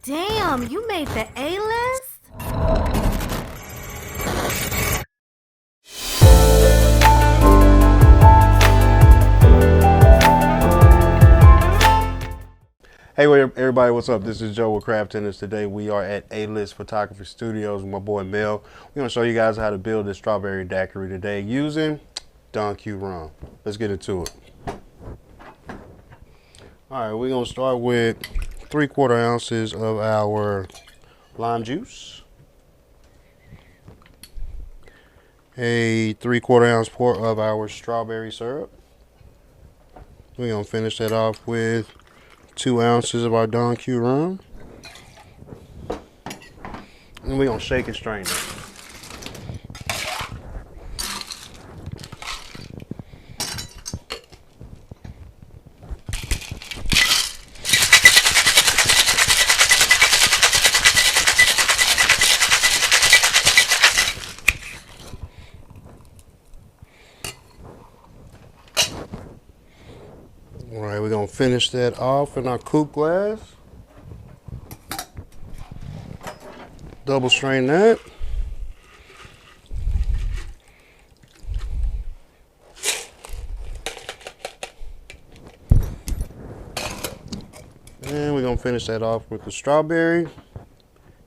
Damn, you made the A-list? Hey everybody, what's up? This is Joe with Craftenders. Today we are at A-List Photography Studios with my boy Mel. We're going to show you guys how to build this strawberry daiquiri today using Don Q Rum. Let's get into it. Alright, we're going to start with 3/4 ounces of our lime juice. A 3/4 ounce pour of our strawberry syrup. We're going to finish that off with 2 ounces of our Don Q Rum. And we're going to shake and strain it. All right, we're going to finish that off in our coupe glass. Double strain that. And we're going to finish that off with the strawberry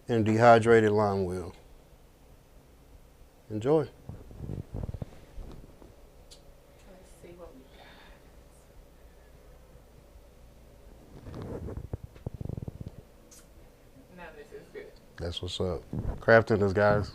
and dehydrated lime wheel. Enjoy. Let's see what we got. Now this is good. That's what's up. Craftenders, guys.